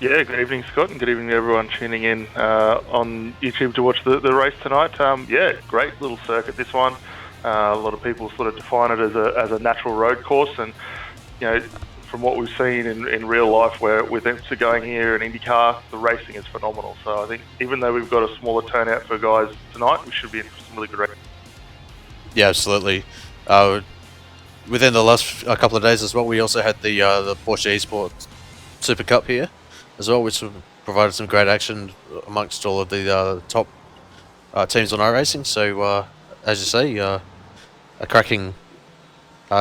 Yeah, good evening, Scott, and good evening to everyone tuning in on YouTube to watch the race tonight. Yeah, great little circuit, this one. A lot of people sort of define it as a natural road course, and from what we've seen in real life, where with IMSA going here and IndyCar, the racing is phenomenal. So I think even though we've got a smaller turnout for guys tonight, we should be in some really good racing. Yeah, absolutely. Within the last couple of days as well, we also had the Porsche Esports Super Cup here as well, which provided some great action amongst all of the top teams on iRacing. So, as you say, a cracking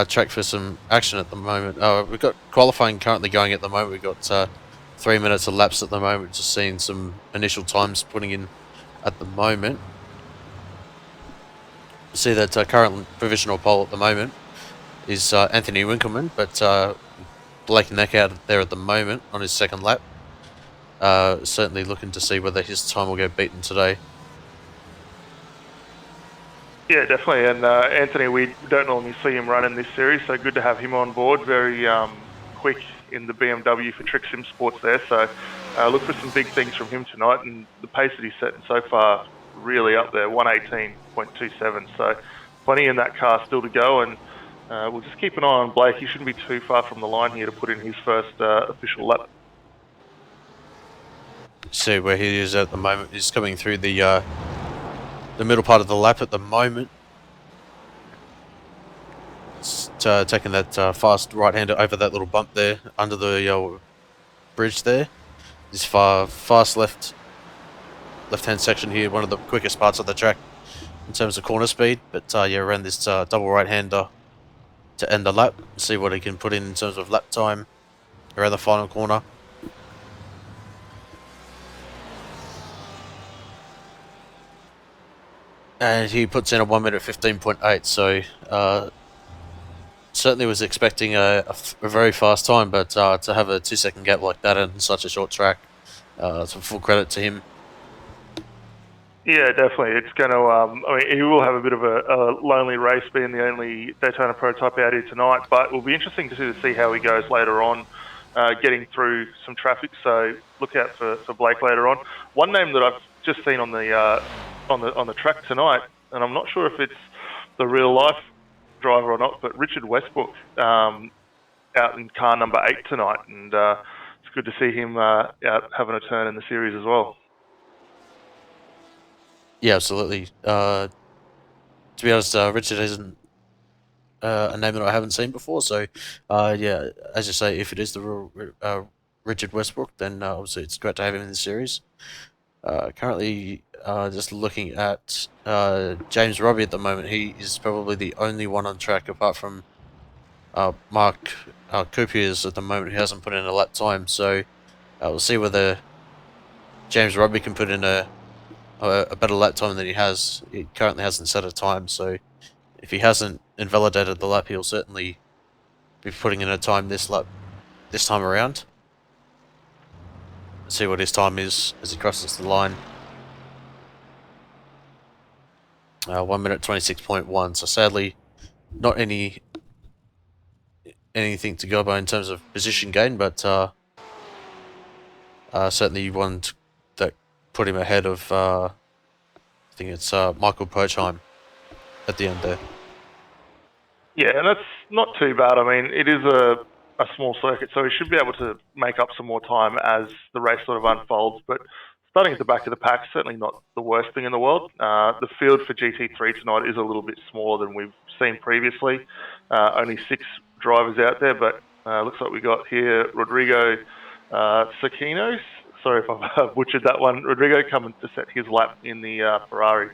track for some action at the moment. We've got qualifying currently going at the moment. We've got 3 minutes elapsed at the moment. Just seeing some initial times putting in at the moment. See that current provisional pole at the moment is Anthony Winkelmann, but Blake Neck out there at the moment on his second lap. Certainly looking to see whether his time will get beaten today. Yeah, definitely. And Anthony, we don't normally see him run in this series, so good to have him on board. Very quick in the BMW for Trick Sim Sports there. So look for some big things from him tonight. And the pace that he's setting so far, really up there, 118.27. So plenty in that car still to go. And we'll just keep an eye on Blake. He shouldn't be too far from the line here to put in his first official lap. See where he is at the moment. He's coming through the middle part of the lap at the moment. It's, taking that fast right-hander over that little bump there under the bridge there. This fast left-hand section here, one of the quickest parts of the track in terms of corner speed. But yeah, around this double right-hander to end the lap. See what he can put in terms of lap time around the final corner. And he puts in a 1 minute 15.8, so certainly was expecting a very fast time, but to have a 2-second gap like that in such a short track, it's a full credit to him. Yeah, definitely. It's going to, I mean, he will have a bit of a lonely race being the only Daytona prototype out here tonight, but it will be interesting to see how he goes later on, getting through some traffic, so look out for Blake later on. One name that I've just seen on the track tonight, and I'm not sure if it's the real life driver or not, but Richard Westbrook out in car number 8 tonight, and it's good to see him out having a turn in the series as well. Yeah, absolutely. To be honest, Richard isn't a name that I haven't seen before, so yeah, as you say, if it is the real Richard Westbrook, then obviously it's great to have him in the series. Currently, just looking at James Robbie at the moment, he is probably the only one on track apart from Mark Coupiers at the moment who hasn't put in a lap time. So we'll see whether James Robbie can put in a better lap time than he has. He currently hasn't set a time, so if he hasn't invalidated the lap, he'll certainly be putting in a time this time around. See what his time is as he crosses the line. 1 minute 26.1. So sadly, not anything to go by in terms of position gain, but certainly one that put him ahead of I think it's Michael Pochheim at the end there. Yeah, and that's not too bad. I mean, it is a small circuit, so he should be able to make up some more time as the race sort of unfolds. But starting at the back of the pack, certainly not the worst thing in the world. The field for GT3 tonight is a little bit smaller than we've seen previously. Only 6 drivers out there, but looks like we got here Rodrigo Saquinos. Sorry if I've butchered that one. Rodrigo coming to set his lap in the Ferrari.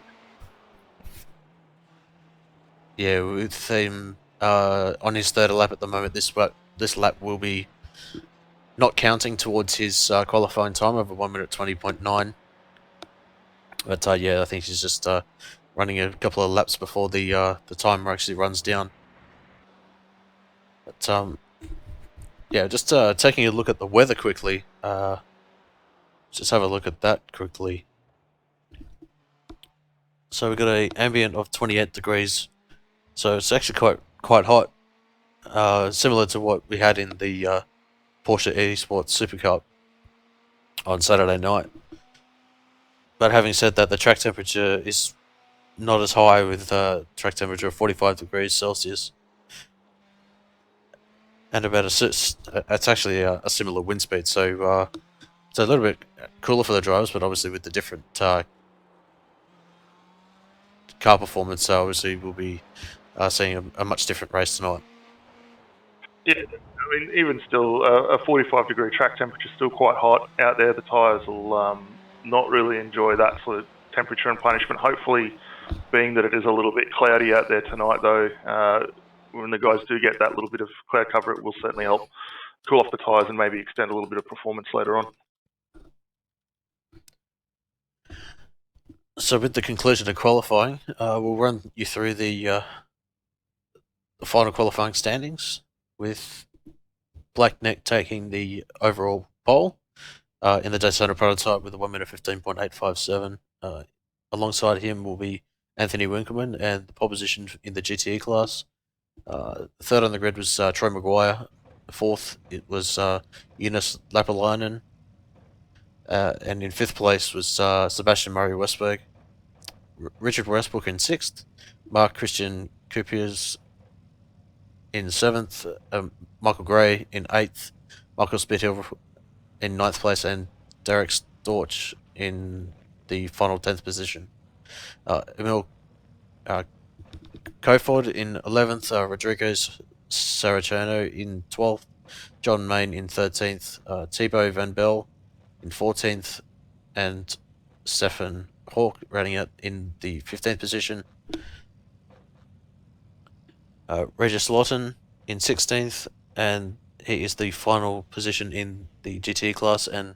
Yeah, with him on his third lap at the moment, this lap will be not counting towards his qualifying time of 1 minute 20.9. But yeah, I think he's just running a couple of laps before the timer actually runs down. But yeah, just taking a look at the weather quickly. Just have a look at that quickly. So we've got an ambient of 28 degrees. So it's actually quite hot. Similar to what we had in the Porsche Esports Super Cup. on Saturday night. But having said that, the track temperature is not as high, with track temperature of 45 degrees Celsius, and about it's actually a similar wind speed. So it's a little bit cooler for the drivers, but obviously with the different car performance, obviously we'll be seeing a much different race tonight. Yeah, I mean, even still, a 45-degree track temperature is still quite hot out there. The tyres will not really enjoy that sort of temperature and punishment. Hopefully, being that it is a little bit cloudy out there tonight, though, when the guys do get that little bit of cloud cover, it will certainly help cool off the tyres and maybe extend a little bit of performance later on. So with the conclusion of qualifying, we'll run you through the final qualifying standings, with Blackneck taking the overall pole in the Daytona prototype with a 1 minute 15.857. Alongside him will be Anthony Winkelman, and the pole position in the GTE class. Third on the grid was Troy Maguire. Fourth, it was Eunice Lapalainen. And in fifth place was Sebastian Murray Westberg. Richard Westbrook in sixth. Mark Christian Kupiers in seventh. Michael Gray in eighth. Michael Spithill in ninth place, and Derek Storch in the final 10th position. Emil Kofod in 11th, Rodrigo Saraceno in 12th, John Main in 13th, Thibaut Van Bell in 14th, and Stefan Hawk rounding out in the 15th position. Regis Lawton in 16th, and he is the final position in the GT class, and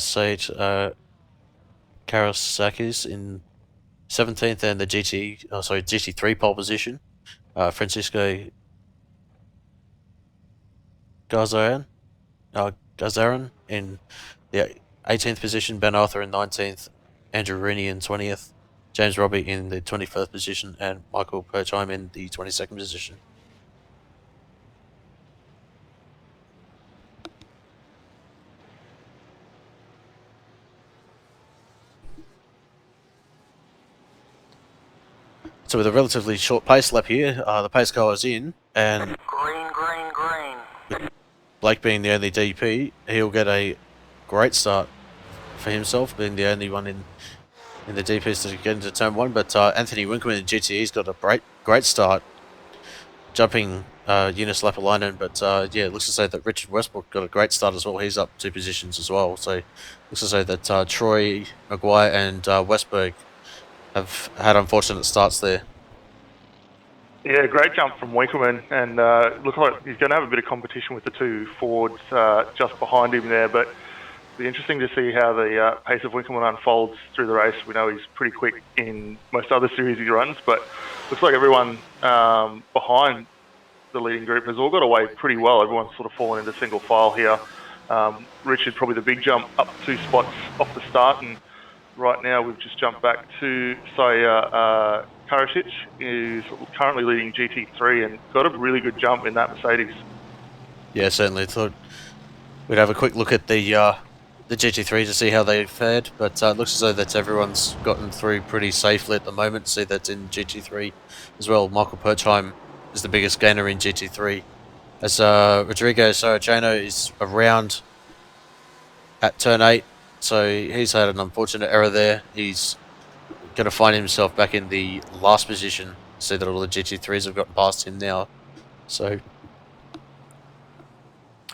Sage Karasakis in 17th, and the GT3 pole position. Francisco Gazaran in the 18th position, Ben Arthur in 19th, Andrew Rooney in 20th, James Robbie in the 21st position, and Michael Perchheim in the 22nd position. So with a relatively short pace lap here, the pace car is in, and green. with Blake being the only DP, he'll get a great start for himself, being the only one in the DPs to get into turn one. But Anthony Winkelman in GTE's got a great start, jumping Eunice Lapalainen. But yeah, it looks to say that Richard Westbrook got a great start as well. He's up 2 positions as well. So it looks to say that Troy Maguire and Westberg have had unfortunate starts there. Yeah, great jump from Winkelman, and looks like he's going to have a bit of competition with the two Fords just behind him there, but it'll be interesting to see how the pace of Winkelman unfolds through the race. We know he's pretty quick in most other series he runs, but looks like everyone behind the leading group has all got away pretty well. Everyone's sort of fallen into single file here. Richard probably the big jump up 2 spots off the start, and right now we've just jumped back to Saya Karasic, who's currently leading GT3 and got a really good jump in that Mercedes. Yeah, certainly. Thought we'd have a quick look at the GT3 to see how they fared, but it looks as though that everyone's gotten through pretty safely at the moment. See, that's in GT3 as well. Michael Perchheim is the biggest gainer in GT3, as Rodrigo Saraceno is around at turn 8, so he's had an unfortunate error there. He's going to find himself back in the last position. See that all the GT3s have gotten past him now, so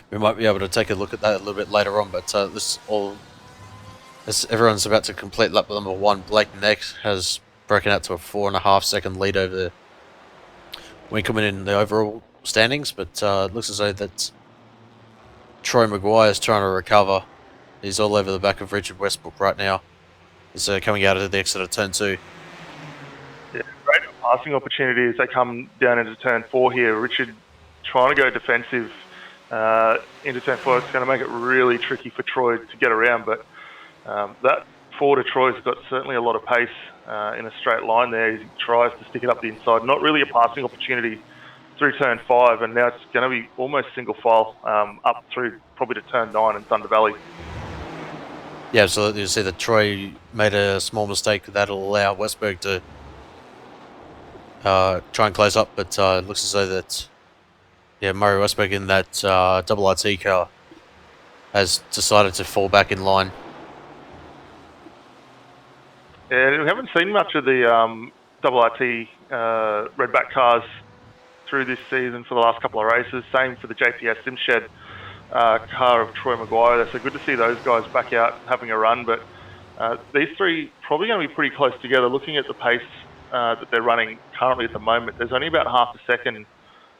we might be able to take a look at that a little bit later on. But this all, as everyone's about to complete lap number 1, Blake Neck has broken out to a 4.5 second lead over Winkelman in the overall standings. But it looks as though that Troy Maguire is trying to recover. He's all over the back of Richard Westbrook right now. He's coming out of the exit of turn 2. Yeah, great passing opportunity as they come down into turn 4 here. Richard trying to go defensive into turn 4. It's going to make it really tricky for Troy to get around, but that Ford of Troy's got certainly a lot of pace in a straight line there. He tries to stick it up the inside. Not really a passing opportunity through turn 5, and now it's going to be almost single file up through probably to turn 9 and Thunder Valley. Yeah, absolutely. You see that Troy made a small mistake that'll allow Westberg to try and close up, but it looks as though that Murray Westberg in that double RT car has decided to fall back in line. Yeah, we haven't seen much of the double RT redback cars through this season for the last couple of races. Same for the JPS Simshed car of Troy Maguire. So good to see those guys back out having a run. But these three probably going to be pretty close together. Looking at the pace that they're running currently at the moment, there's only about half a second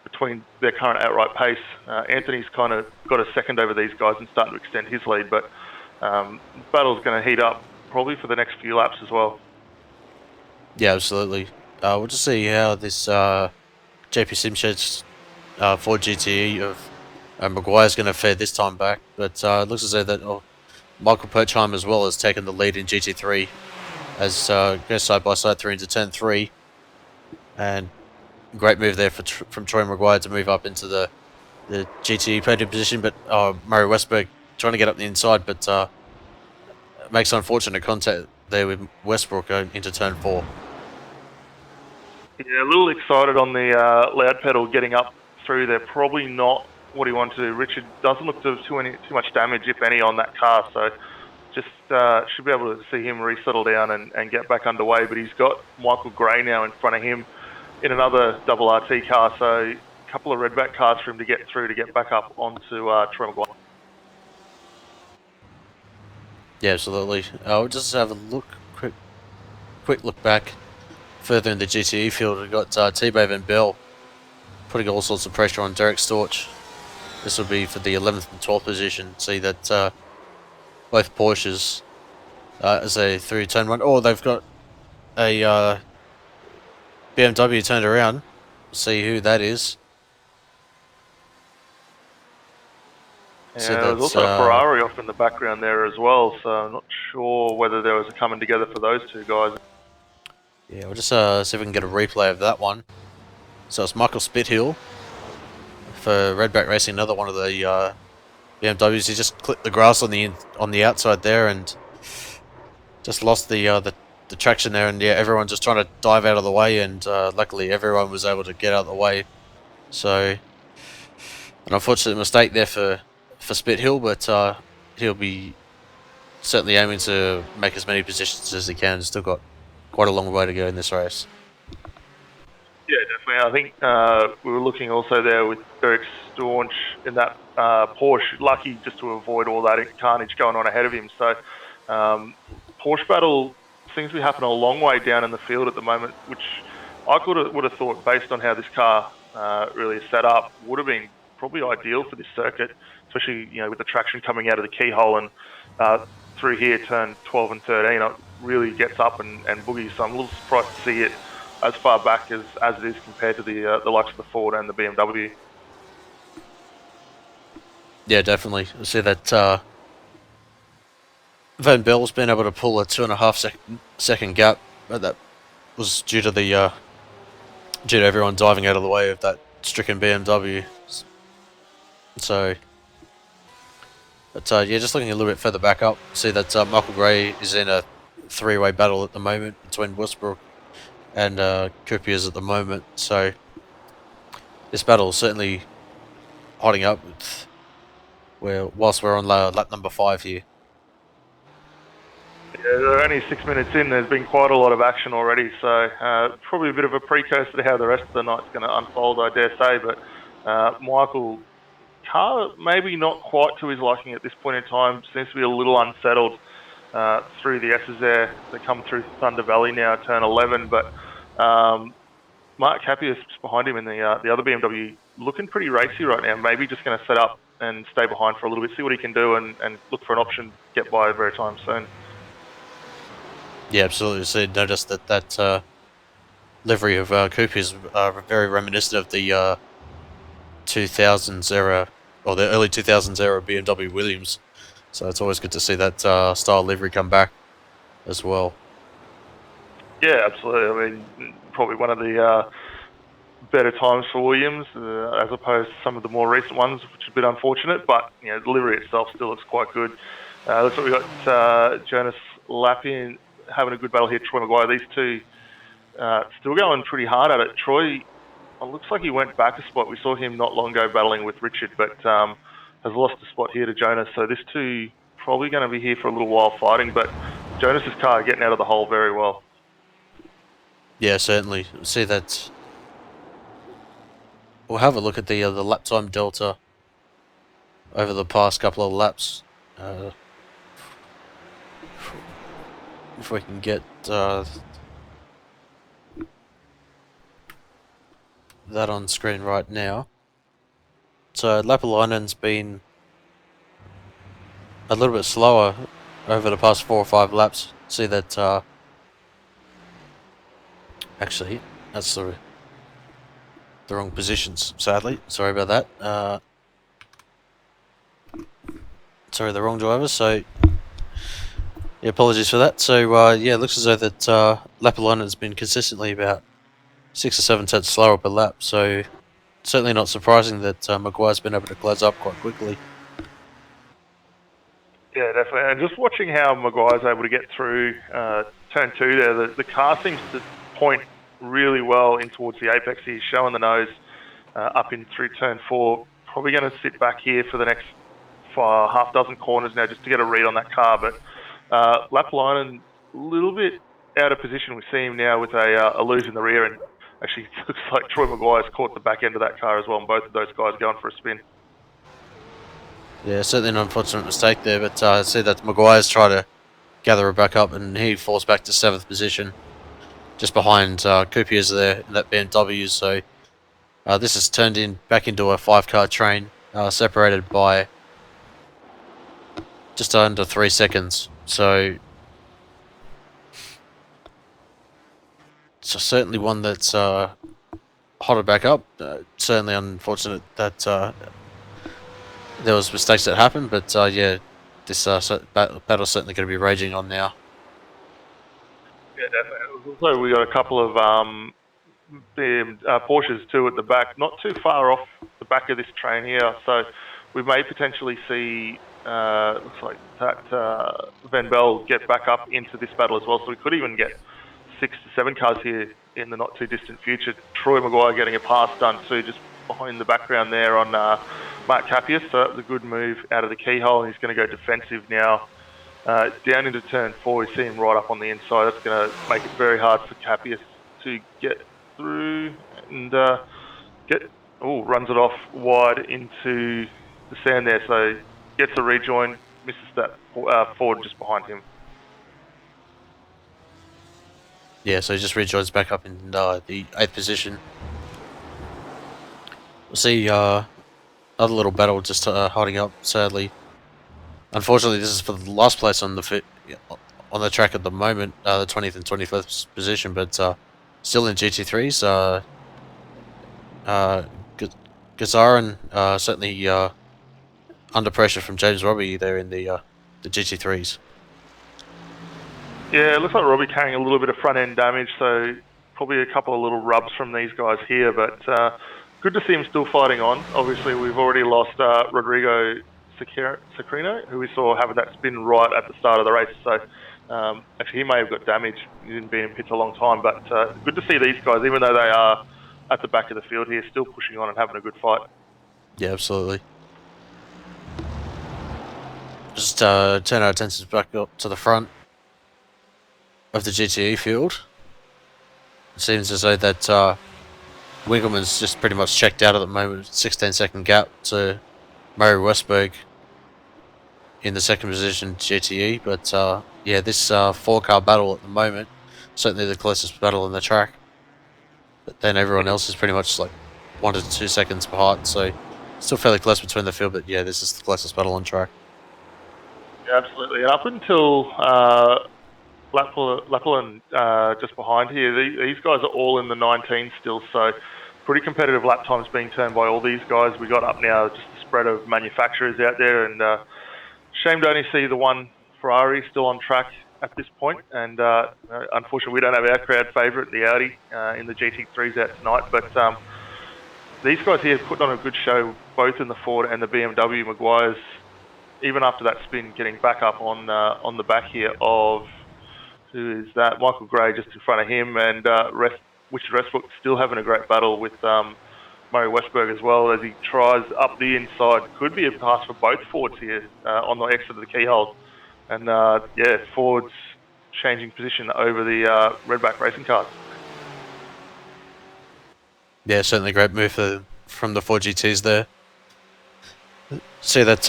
between their current outright pace. Anthony's kind of got a second over these guys and starting to extend his lead. But battle's going to heat up probably for the next few laps as well. Yeah, absolutely. We'll just see how this JP Simshed's Ford GTE of Maguire's going to fare this time back. But it looks as though that Michael Perchheim as well has taken the lead in GT3 as goes side by side through into turn 3. And great move there from Troy Maguire to move up into the GTE podium position. But Murray Westberg trying to get up the inside, but makes unfortunate contact there with Westbrook going into turn 4. Yeah, a little excited on the loud pedal getting up through there. Probably not what he wanted to do. Richard doesn't look to have too much damage, if any, on that car. So just should be able to see him resettle down and get back underway. But he's got Michael Gray now in front of him in another double RT car. So a couple of redback cars for him to get through to get back up onto Troy Maguire. Yeah, absolutely. We'll just have a quick look back further in the GTE field. We've got T-Bave and Bell putting all sorts of pressure on Derek Storch. This will be for the 11th and 12th position. See that both Porsches as they through turn 1. Oh, they've got a BMW turned around. See who that is. Yeah, there's also a Ferrari off in the background there as well, so I'm not sure whether there was a coming together for those two guys. Yeah, we'll just see if we can get a replay of that one. So it's Michael Spithill for Redback Racing, another one of the BMWs. He just clipped the grass on the outside there and just lost the traction there, and yeah, everyone just trying to dive out of the way, and luckily everyone was able to get out of the way. So an unfortunate mistake there for Spithill, but he'll be certainly aiming to make as many positions as he can. Still got quite a long way to go in this race. Yeah, definitely. I think we were looking also there with Derek Staunch in that Porsche. Lucky just to avoid all that carnage going on ahead of him. So Porsche battle seems to be happening a long way down in the field at the moment, which I would have thought, based on how this car really is set up, would have been probably ideal for this circuit, especially with the traction coming out of the keyhole and through here, turn 12 and 13, it really gets up and boogies. So I'm a little surprised to see it as far back as it is compared to the likes of the Ford and the BMW. Yeah, definitely. I see that Van Bell's been able to pull a 2.5 second gap, but that was due to everyone diving out of the way of that stricken BMW. So, but yeah, just looking a little bit further back up, see that Michael Gray is in a 3-way battle at the moment between Westbrook and Kupiers at the moment. So this battle is certainly hotting up whilst we're on lap number 5 here. Yeah, they're only 6 minutes in. There's been quite a lot of action already, so probably a bit of a precursor to how the rest of the night's going to unfold, I dare say. But Michael, car maybe not quite to his liking at this point in time. Seems to be a little unsettled through the S's there. They come through Thunder Valley now, turn 11. But Mark Capius behind him in the other BMW, looking pretty racy right now. Maybe just going to set up and stay behind for a little bit, see what he can do, and look for an option, get by very time soon. Yeah, absolutely. So notice that livery of Coupe is very reminiscent of the 2000s era, or the early 2000s era BMW Williams. So it's always good to see that style livery come back as well. Yeah, absolutely. I mean, probably one of the better times for Williams, as opposed to some of the more recent ones, which is a bit unfortunate. But the livery itself still looks quite good. Looks like we got Jonas Lappin having a good battle here. Troy Maguire. These two still going pretty hard at it. Troy, looks like he went back a spot. We saw him not long ago battling with Richard, but has lost a spot here to Jonas. So this two probably going to be here for a little while fighting. But Jonas's car getting out of the hole very well. Yeah, certainly. See that. We'll have a look at the lap time delta over the past couple of laps. If we can get that on screen right now. So Lappalainen's been a little bit slower over the past 4 or 5 laps. See that actually that's the wrong positions, sadly. Sorry about that. Sorry, the wrong driver, so yeah, apologies for that. So yeah, it looks as though that Lappalainen's been consistently about 6 or 7 tenths slower per lap, so certainly not surprising that Maguire's been able to close up quite quickly. Yeah, definitely. And just watching how Maguire's able to get through turn 2 there, the car seems to point really well in towards the apex. He's showing the nose up in through turn 4. Probably going to sit back here for the next half dozen corners now just to get a read on that car. But Lappalainen a little bit out of position. We see him now with a lose in the rear, and actually looks like Troy Maguire's caught the back end of that car as well, and both of those guys going for a spin. Yeah, certainly an unfortunate mistake there, but I see that Maguire's trying to gather her back up, and he falls back to 7th position, just behind Coupier's there in that BMW. So this has turned back into a 5-car train, separated by just under 3 seconds. So certainly one that's hotted back up. Certainly unfortunate that there was mistakes that happened, but yeah, this battle's certainly going to be raging on now. Yeah, definitely. Also, we got a couple of Porsches too at the back, not too far off the back of this train here. So we may potentially see, looks like that Van Bell get back up into this battle as well. So we could even get 6 to 7 cars here in the not too distant future. Troy Maguire getting a pass done too, just behind the background there on Mark Capias. So that was a good move out of the keyhole. He's going to go defensive now. Down into turn 4, we see him right up on the inside. That's going to make it very hard for Capias to get through and runs it off wide into the sand there. So gets a rejoin, misses that Ford just behind him. Yeah, so he just rejoins back up in the 8th position. We'll see another little battle just holding up, sadly. Unfortunately, this is for the last place on the track at the moment, the 20th and 21st position, but still in GT3s. Gazarin certainly under pressure from James Robbie there in the GT3s. Yeah, it looks like Robbie carrying a little bit of front end damage, so probably a couple of little rubs from these guys here, but good to see him still fighting on. Obviously, we've already lost Rodrigo Sacrino, who we saw having that spin right at the start of the race. So actually, he may have got damage. He didn't be in pits a long time, but good to see these guys, even though they are at the back of the field here, still pushing on and having a good fight. Yeah, absolutely. Just turn our attentions back up to the front of the GTE field. It seems as though that Wiggleman's just pretty much checked out at the moment. 16-second gap to Murray Westberg in the 2nd position GTE, but yeah, this 4-car battle at the moment, certainly the closest battle in the track. But then everyone else is pretty much like 1 to 2 seconds behind, so still fairly close between the field, but yeah, this is the closest battle on track. Yeah, absolutely. And up until Lappalainen just behind here, these guys are all in the 19 still, so pretty competitive lap times being turned by all these guys. We got up now just the spread of manufacturers out there, and shame to only see the one Ferrari still on track at this point. And unfortunately, we don't have our crowd favourite, the Audi, in the GT3s out tonight. But these guys here putting on a good show, both in the Ford and the BMW. Maguire's even after that spin, getting back up on the back here of, who is that? Michael Gray just in front of him, and Richard Westbrook still having a great battle with Murray Westberg as well as he tries up the inside. Could be a pass for both Fords here on the exit of the keyhole. And Ford's changing position over the Redback racing cars. Yeah, certainly a great move from the 4GTs there. See that,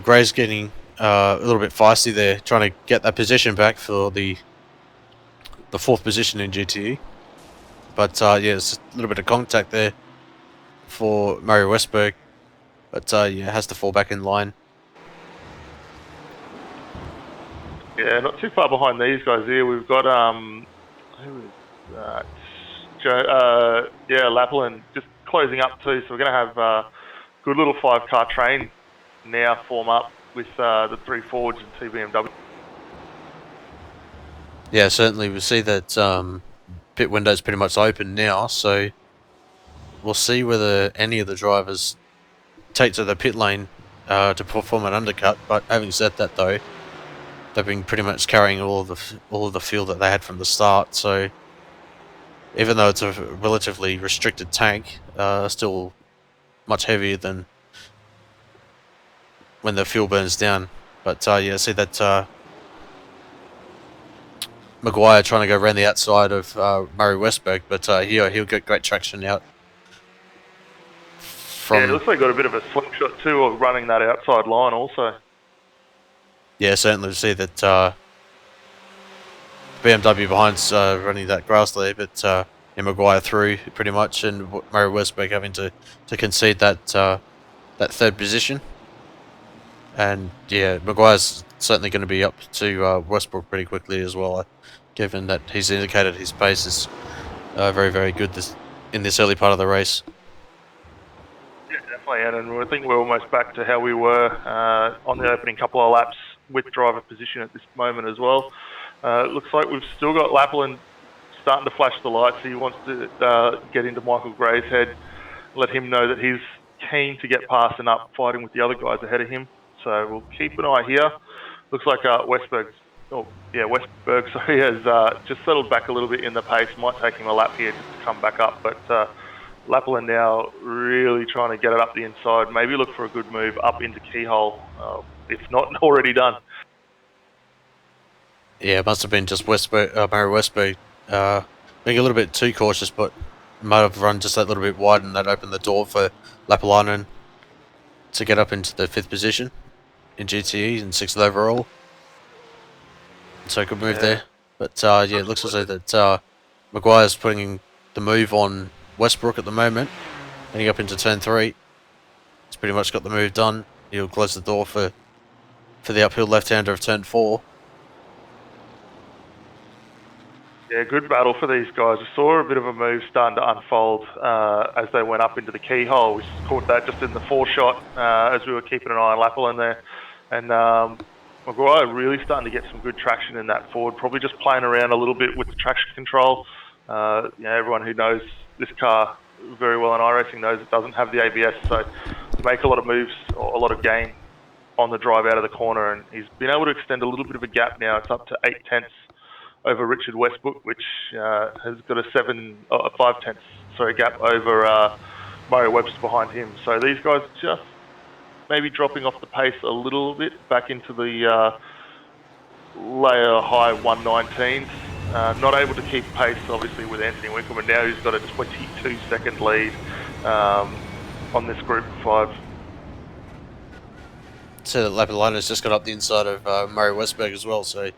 Gray's getting a little bit feisty there, trying to get that position back for the fourth position in GTE. But it's a little bit of contact there for Murray Westberg. But has to fall back in line. Yeah, not too far behind these guys here. We've got who is that? Lapland just closing up too. So we're going to have a good little 5-car train now form up with the 3 Fords and 2 BMW. Yeah, certainly we see that pit window's pretty much open now, so we'll see whether any of the drivers take to the pit lane to perform an undercut. But having said that, though, they've been pretty much carrying all of the fuel that they had from the start. So even though it's a relatively restricted tank, still much heavier than when the fuel burns down. But see that Maguire trying to go around the outside of Murray Westberg, but he'll get great traction out. Yeah, it looks like he got a bit of a slingshot too of running that outside line also. Yeah, certainly see that BMW behind's running that grass there, but Maguire through pretty much, and Murray Westberg having to concede that third position. And yeah, Maguire's certainly going to be up to Westbrook pretty quickly as well, given that he's indicated his pace is very, very good in this early part of the race. Yeah, definitely, and I think we're almost back to how we were on the opening couple of laps with driver position at this moment as well. It looks like we've still got Lapland starting to flash the lights. He wants to get into Michael Gray's head, let him know that he's keen to get past and up, fighting with the other guys ahead of him. So we'll keep an eye here. Looks like Westberg has just settled back a little bit in the pace. Might take him a lap here just to come back up, but Lapland now really trying to get it up the inside. Maybe look for a good move up into keyhole, if not already done. Yeah, it must have been just Murray Westberg being a little bit too cautious, but might have run just that little bit wide, and that opened the door for Lapalainen to get up into the 5th position in GTE and 6th overall. So good move there. But it looks as though that Maguire's putting the move on Westbrook at the moment, heading up into turn 3. He's pretty much got the move done. He'll close the door for the uphill left-hander of turn 4. Yeah, good battle for these guys. We saw a bit of a move starting to unfold as they went up into the keyhole. We caught that just in the foreshot as we were keeping an eye on Lapland there. And Maguire really starting to get some good traction in that Ford, probably just playing around a little bit with the traction control. Everyone who knows this car very well in iRacing knows it doesn't have the ABS, so to make a lot of moves or a lot of gain on the drive out of the corner, and he's been able to extend a little bit of a gap now. It's up to 0.8 over Richard Westbrook, which has got a 5/10 gap over Murray Webster behind him. So these guys just maybe dropping off the pace a little bit back into the layer high 119s. Not able to keep pace, obviously, with Anthony Winkleman now, who's got a 22-second lead on this group of 5. So that Lapalainen's just got up the inside of Murray Westberg as well, so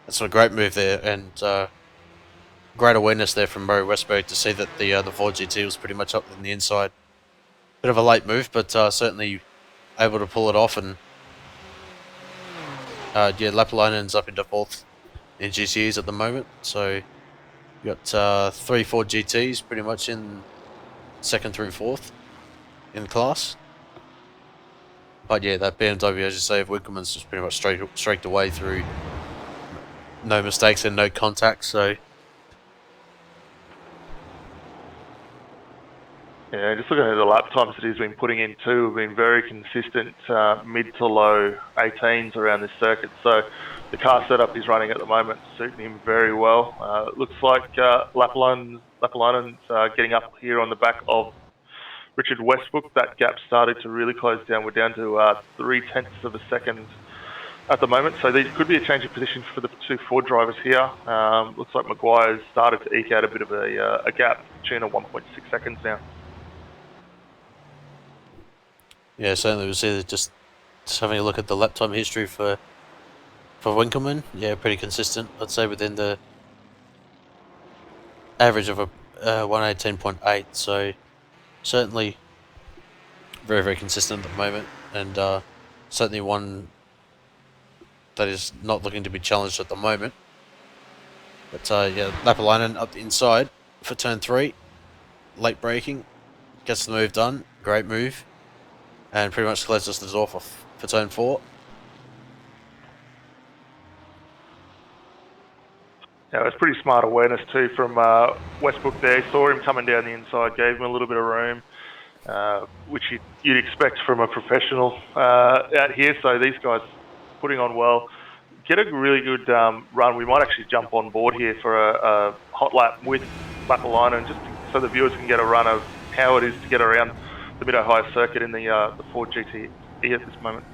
that's a great move there, and great awareness there from Murray Westberg to see that the Ford GT was pretty much up on the inside. Bit of a late move, but certainly able to pull it off, and Lapalainen's up into 4th in GTEs at the moment, so you got 3 Ford GTs pretty much in 2nd through 4th in the class. But yeah, that BMW, as you say, of Winkleman's just pretty much streaked away through. No mistakes and no contact, so Yeah, just looking at the lap times that he's been putting in too, have been very consistent, mid to low 18s around this circuit. So the car setup he's running at the moment suiting him very well. It looks like Lapalainen's getting up here on the back of Richard Westbrook. That gap started to really close down. We're down to 0.3 of a second at the moment. So there could be a change of position for the two Ford drivers here. Looks like Maguire's started to eke out a bit of a gap, tune of 1.6 seconds now. Yeah, certainly we'll see that just having a look at the lap time history for Winkelmann. Yeah, pretty consistent. I'd say within the average of a 118.8. So certainly very, very consistent at the moment, and certainly one that is not looking to be challenged at the moment. But yeah, Lapalainen up the inside for turn 3. Late braking. Gets the move done. Great move. And pretty much closes the door for turn 4. Yeah, it was pretty smart awareness too from Westbrook there. Saw him coming down the inside, gave him a little bit of room, which you'd expect from a professional out here. So these guys putting on well. Get a really good run. We might actually jump on board here for a hot lap with Lapalainen, just so the viewers can get a run of how it is to get around the Mid-Ohio circuit in the Ford GTE at this moment.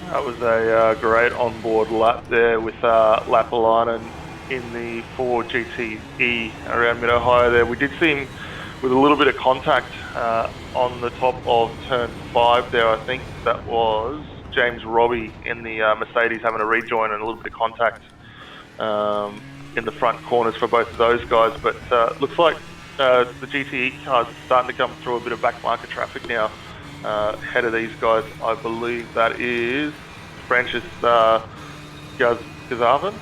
That was a great onboard lap there with Lapalainen in the Ford GTE around Mid-Ohio there. We did see him with a little bit of contact on the top of turn 5 there. I think that was James Robbie in the Mercedes having a rejoin and a little bit of contact in the front corners for both of those guys. But looks like the GTE car's starting to come through a bit of back market traffic now. Head of these guys, I believe that is Francis Gazavin.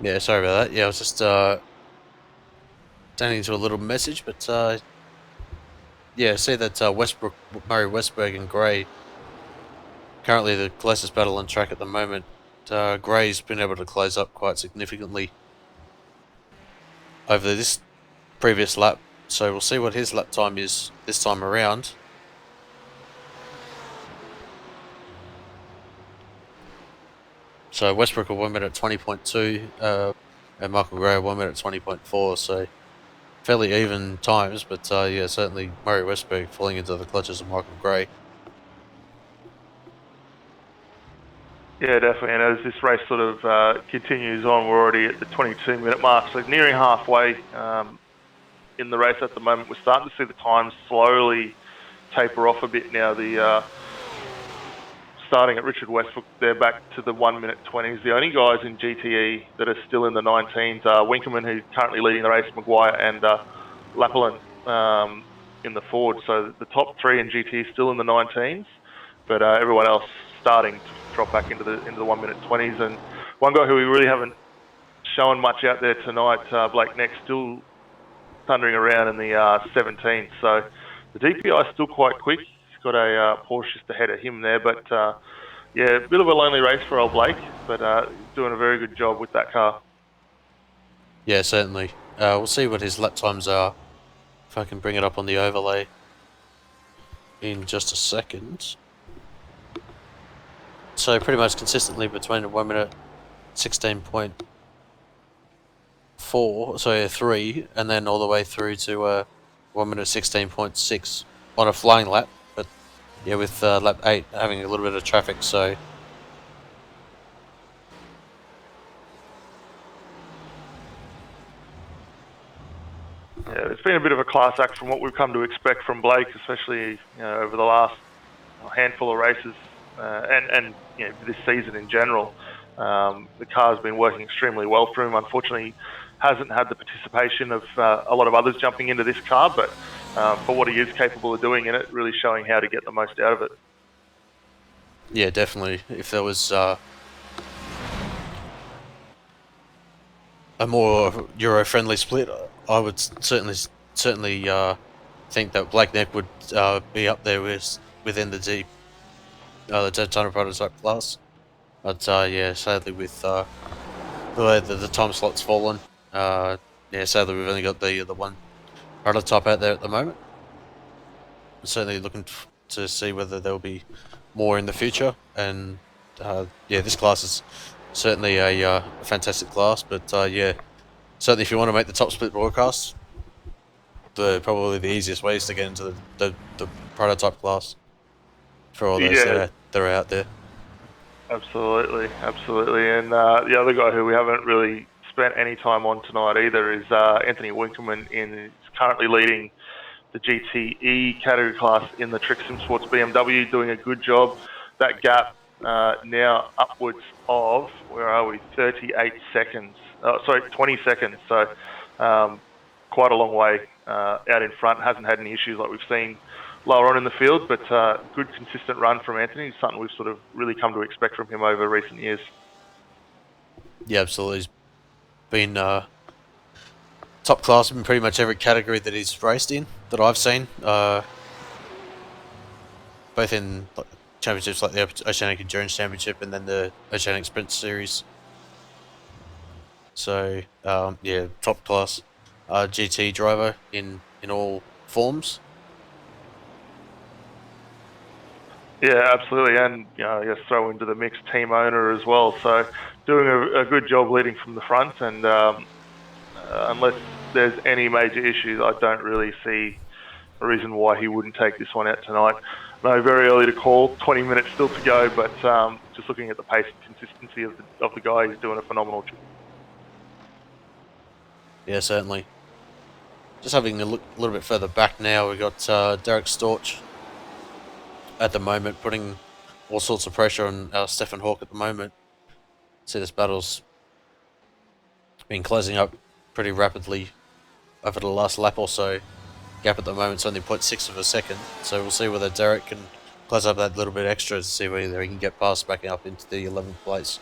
Yeah, sorry about that. Yeah, I was just turning into a little message, but yeah, see that Westbrook, Murray Westberg and Gray currently the closest battle on track at the moment. Gray's been able to close up quite significantly over this previous lap, so we'll see what his lap time is this time around. So Westbrook will 1 minute 20.2, and Michael Gray 1 minute 20.4. So fairly even times, but yeah, certainly Murray Westberg falling into the clutches of Michael Gray. Yeah, definitely. And as this race sort of continues on, we're already at the 22-minute mark, so nearing halfway in the race at the moment. We're starting to see the times slowly taper off a bit now. The starting at Richard Westbrook, they're back to the 1 minute 20s. The only guys in GTE that are still in the 19s are Winkelmann, who's currently leading the race, Maguire, and Lapperlin in the Ford. So the top three in GTE still in the 19s, but everyone else starting to drop back into the 1 minute 20s. And one guy who we really haven't shown much out there tonight, Blake Neck, still thundering around in the 17th. So the DPI is still quite quick. He's got a Porsche just ahead of him there, but yeah, a bit of a lonely race for old Blake, but doing a very good job with that car. Yeah, certainly. We'll see what his lap times are, if I can bring it up on the overlay in just a second. So pretty much consistently between a 1 minute 16.4, so 3, and then all the way through to 1 minute 16.6 on a flying lap. But yeah, with lap 8 having a little bit of traffic, so yeah, it's been a bit of a class act from what we've come to expect from Blake, especially over the last handful of races and this season in general. The car's been working extremely well for him. Unfortunately, hasn't had the participation of a lot of others jumping into this car, but for what he is capable of doing in it, really showing how to get the most out of it. yeah, definitely. If there was a more Euro-friendly split, I would certainly think that Black Neck would be up there within the Daytona prototype class. But yeah, sadly with the way that the time slot's fallen, yeah, sadly we've only got the one prototype out there at the moment. I'm certainly looking to see whether there will be more in the future, and yeah, this class is certainly a fantastic class. But yeah, certainly if you want to make the top split broadcast, probably the easiest way is to get into the prototype class for all those that are out there. Absolutely. And the other guy who we haven't really spent any time on tonight either is Anthony Winkelmann. He's currently leading the GTE category class in the Trick Sim Sports BMW, doing a good job. That gap now upwards of, where are we, 38 seconds. 20 seconds. So quite a long way out in front. Hasn't had any issues like we've seen lower on in the field, but good consistent run from Anthony is something we've sort of really come to expect from him over recent years. Yeah, absolutely. He's been top class in pretty much every category that he's raced in that I've seen, both in championships like the Oceanic Endurance Championship and then the Oceanic Sprint Series. So yeah, top class GT driver in all forms. Yeah, absolutely, and I guess throw into the mix team owner as well. So doing a good job leading from the front, and unless there's any major issues, I don't really see a reason why he wouldn't take this one out tonight. No, very early to call, 20 minutes still to go, but just looking at the pace and consistency of the guy, he's doing a phenomenal job. Yeah, certainly. Just having a look a little bit further back now, we've got Derek Storch at the moment, putting all sorts of pressure on Stefan Hawke at the moment. See, this battle's been closing up pretty rapidly over the last lap or so. Gap at the moment's only 0.6 of a second, so we'll see whether Derek can close up that little bit extra to see whether he can get past back up into the 11th place.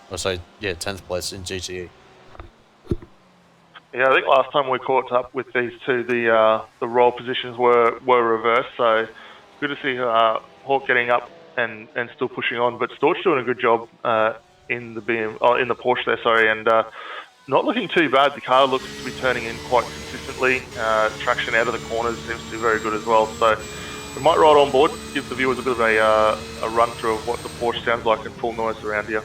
Or so, yeah, 10th place in GTE. Yeah, I think last time we caught up with these two, the roll positions were reversed, so good to see Hawke getting up and still pushing on. But Storch doing a good job in the Porsche there, sorry, and not looking too bad. The car looks to be turning in quite consistently. Traction out of the corners seems to be very good as well. So we might ride on board, give the viewers a bit of a run through of what the Porsche sounds like in full noise around here.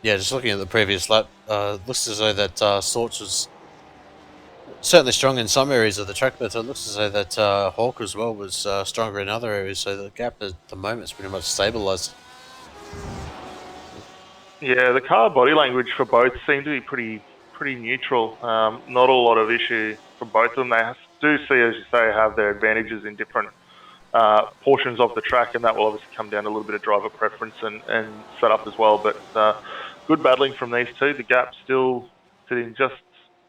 Yeah, just looking at the previous lap, looks as though that Sorts was certainly strong in some areas of the track, but it looks as though that Hawk as well was stronger in other areas, so the gap at the moment is pretty much stabilised. Yeah, the car body language for both seem to be pretty neutral. Not a lot of issue for both of them. They do see, as you say, have their advantages in different portions of the track, and that will obviously come down to a little bit of driver preference and setup as well. But good battling from these two. The gap still sitting just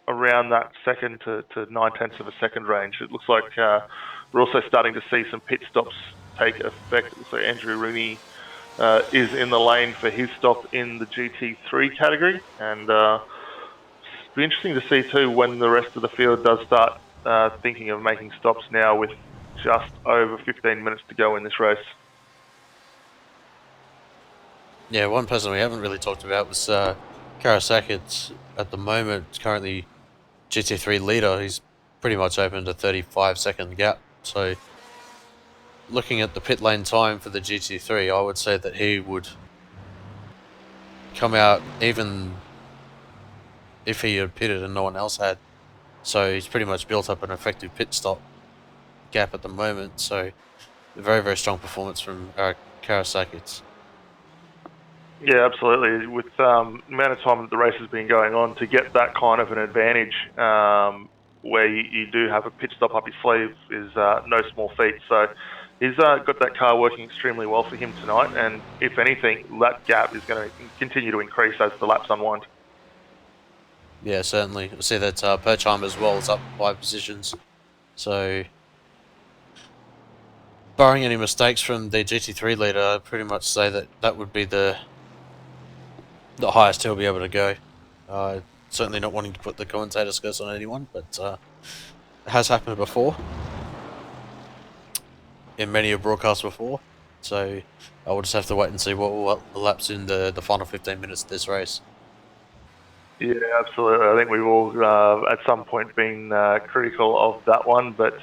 around that second to 9/10 of a second range. It looks like we're also starting to see some pit stops take effect. It looks like Andrew Rooney is in the lane for his stop in the GT3 category, and it'll be interesting to see too when the rest of the field does start thinking of making stops now with just over 15 minutes to go in this race. Yeah, one person we haven't really talked about was Karasakis at the moment, currently GT3 leader. He's pretty much opened a 35-second gap, so looking at the pit lane time for the GT3, I would say that he would come out even if he had pitted and no one else had. So he's pretty much built up an effective pit stop gap at the moment. So a very, very strong performance from Karasakis. Yeah, absolutely. With the amount of time that the race has been going on, to get that kind of an advantage where you do have a pit stop up your sleeve is no small feat. So he's got that car working extremely well for him tonight, and if anything, that gap is going to continue to increase as the laps unwind. Yeah, certainly. I see that Perchheim as well is up 5 positions. So, barring any mistakes from the GT3 leader, I'd pretty much say that that would be the highest he'll be able to go. Certainly not wanting to put the commentator's curse on anyone, but it has happened before in many a broadcast before. So I will just have to wait and see what will elapse in the final 15 minutes of this race. Yeah, absolutely. I think we've all at some point been critical of that one, but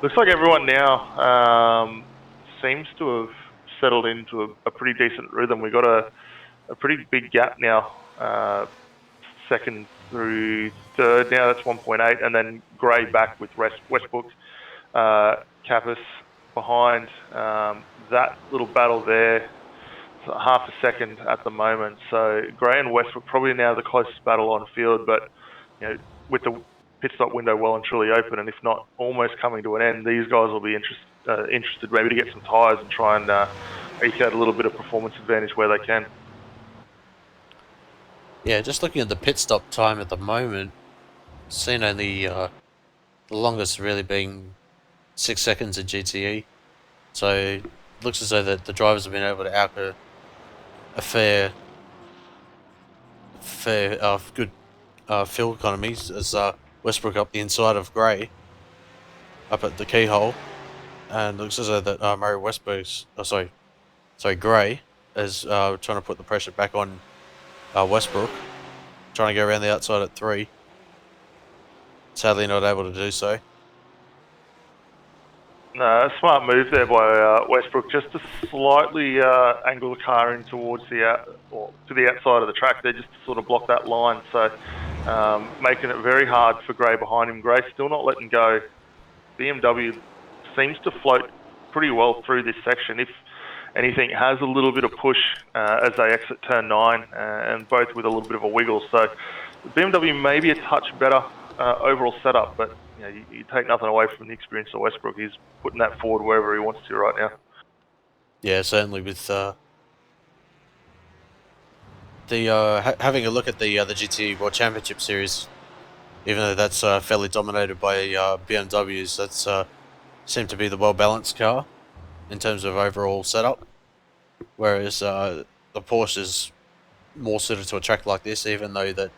looks like everyone now seems to have settled into a pretty decent rhythm. We've got a pretty big gap now, second through third now, that's 1.8, and then Gray back with Westbrook, Kappas behind. That little battle there, half a second at the moment. So Gray and Westbrook probably now the closest battle on field, but with the pit stop window well and truly open, and if not almost coming to an end, these guys will be interested maybe to get some tyres and try and eke out a little bit of performance advantage where they can. Yeah, just looking at the pit stop time at the moment, seen only the longest really being 6 seconds in GTE. So it looks as though that the drivers have been able to outgo a good fuel economies as Westbrook up the inside of Gray up at the keyhole, and looks as though that Murray Westbrook's Gray is trying to put the pressure back on Westbrook, trying to go around the outside at 3. Sadly, not able to do so. No, a smart move there by Westbrook, just to slightly angle the car in towards to the outside of the track there, just to sort of block that line. So making it very hard for Gray behind him. Gray still not letting go. BMW seems to float pretty well through this section. If anything, has a little bit of push as they exit turn 9, and both with a little bit of a wiggle. So the BMW may be a touch better overall setup, but you take nothing away from the experience of Westbrook. He's putting that forward wherever he wants to right now. Yeah, certainly with having a look at the GT World Championship Series, even though that's fairly dominated by BMWs, that's seemed to be the well-balanced car in terms of overall setup, whereas the Porsche is more suited to a track like this, even though that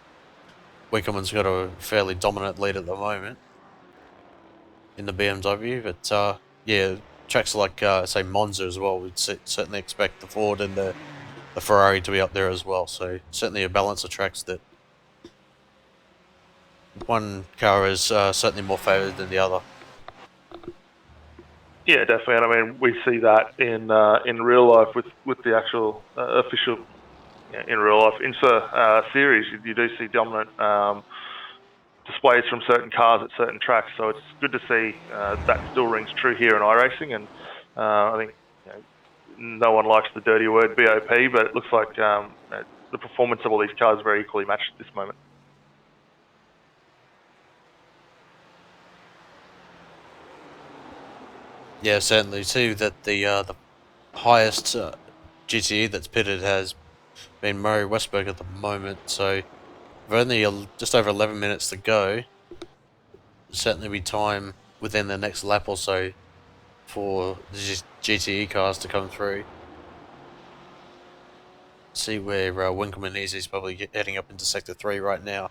Winkelmann's got a fairly dominant lead at the moment in the BMW. But yeah, tracks like say Monza as well, we'd certainly expect the Ford and the Ferrari to be up there as well. So certainly a balance of tracks that one car is certainly more favoured than the other. Yeah, definitely. And I mean, we see that in real life with the actual official in real life. IMSA series, you do see dominant displays from certain cars at certain tracks. So it's good to see that still rings true here in iRacing. And I think no one likes the dirty word BOP, but it looks like the performance of all these cars is very equally matched at this moment. Yeah, certainly. See that the highest GTE that's pitted has been Murray Westberg at the moment. So with only just over 11 minutes to go, certainly be time within the next lap or so for the GTE cars to come through. See where Winkelmann is. He's probably heading up into Sector 3 right now.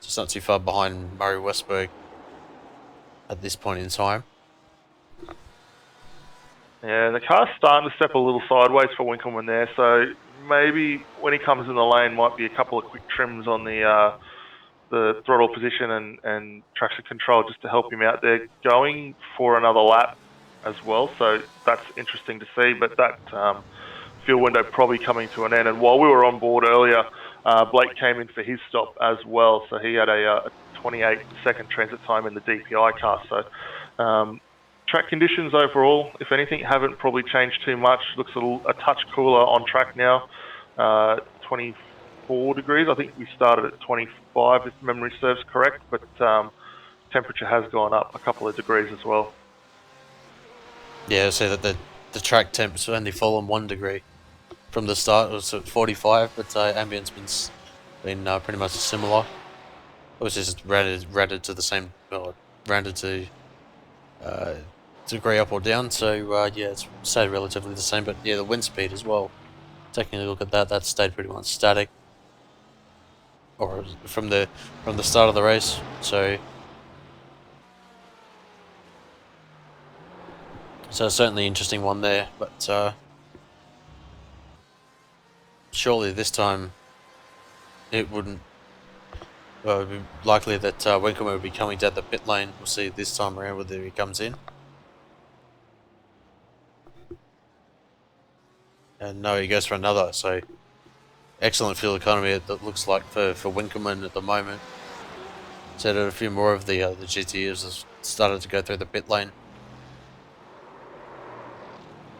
Just not too far behind Murray Westberg at this point in time. Yeah, the car's starting to step a little sideways for Winkelmann there, so maybe when he comes in the lane might be a couple of quick trims on the throttle position and traction control just to help him out there, going for another lap as well. So that's interesting to see, but that fuel window probably coming to an end. And while we were on board earlier, Blake came in for his stop as well, so he had a 28-second transit time in the DPI car. So track conditions overall, if anything, haven't probably changed too much. Looks a touch cooler on track now. 24 degrees. I think we started at 25 if memory serves correct, but temperature has gone up a couple of degrees as well. Yeah, so that the track temp's only fallen 1 degree from the start. It was at 45, but ambient's been pretty much similar. It was just rounded to the same, rounded to degree up or down. So yeah, it's stayed relatively the same. But yeah, the wind speed as well. Taking a look at that stayed pretty much static, or from the start of the race. So certainly interesting one there. But surely this time it wouldn't. Well, it would be likely that Winkelmann would be coming down the pit lane. We'll see this time around whether he comes in. And no, he goes for another. So excellent fuel economy it looks like for Winkelmann at the moment. So that a few more of the GTEs have started to go through the pit lane.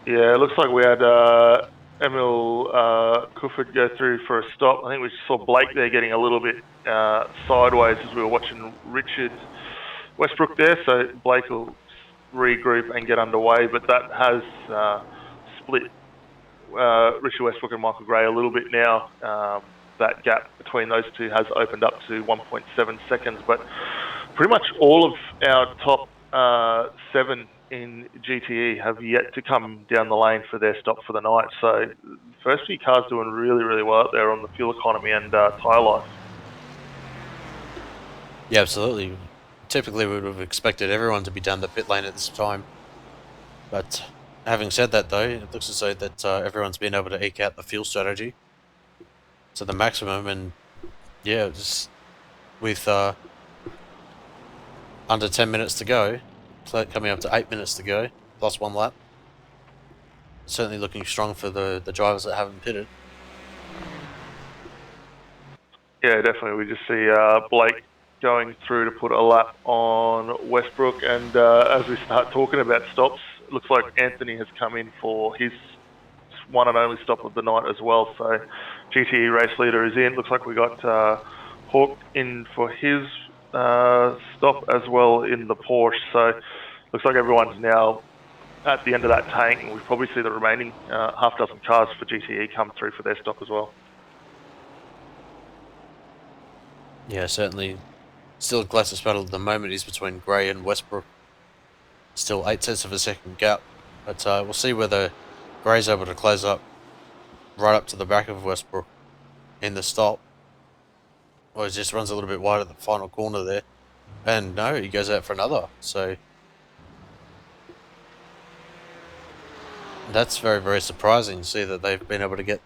Yeah, it looks like we had Emil Kufford go through for a stop. I think we saw Blake there getting a little bit sideways as we were watching Richard Westbrook there. So Blake will regroup and get underway, but that has split Richard Westbrook and Michael Gray a little bit now. That gap between those two has opened up to 1.7 seconds, but pretty much all of our top 7 in GTE have yet to come down the lane for their stop for the night. So the first few cars doing really, really well out there on the fuel economy and tyre life. Yeah, absolutely. Typically, we would have expected everyone to be down the pit lane at this time. But having said that, though, it looks as though that everyone's been able to eke out the fuel strategy to the maximum. And yeah, just with under 10 minutes to go, coming up to 8 minutes to go, plus 1 lap. Certainly looking strong for the drivers that haven't pitted. Yeah, definitely. We just see Blake going through to put a lap on Westbrook, and as we start talking about stops, it looks like Anthony has come in for his one and only stop of the night as well. So GTE race leader is in. Looks like we got Hawk in for his stop as well in the Porsche. So looks like everyone's now at the end of that tank, and we probably see the remaining half dozen cars for GTE come through for their stop as well. Yeah, certainly. Still a closest battle at the moment is between Gray and Westbrook. Still 0.8 of a second gap, but we'll see whether Gray's able to close up right up to the back of Westbrook in the stop, or he just runs a little bit wide at the final corner there. And no, he goes out for another. So that's very, very surprising to see that they've been able to get